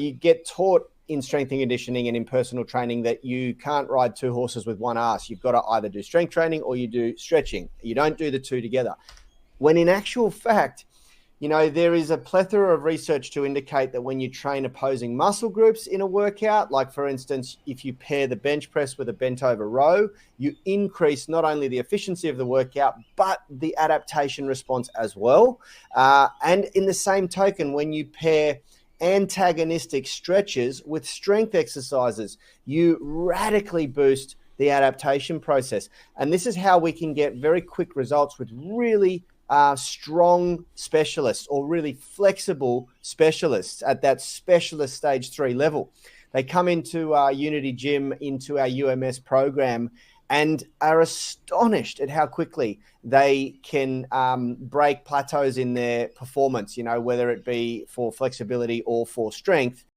You get taught in strength and conditioning and in personal training that you can't ride two horses with one ass. You've got to either do strength training or you do stretching. You don't do the two together. When in actual fact, there is a plethora of research to indicate that when you train opposing muscle groups in a workout, like for instance, if you pair the bench press with a bent over row, you increase not only the efficiency of the workout, but the adaptation response as well. And in the same token, when you pair antagonistic stretches with strength exercises, you radically boost the adaptation process. And this is how we can get very quick results with really strong specialists or really flexible specialists at that specialist stage 3 level. They come into our Unity Gym, into our UMS program, and are astonished at how quickly they can break plateaus in their performance, whether it be for flexibility or for strength.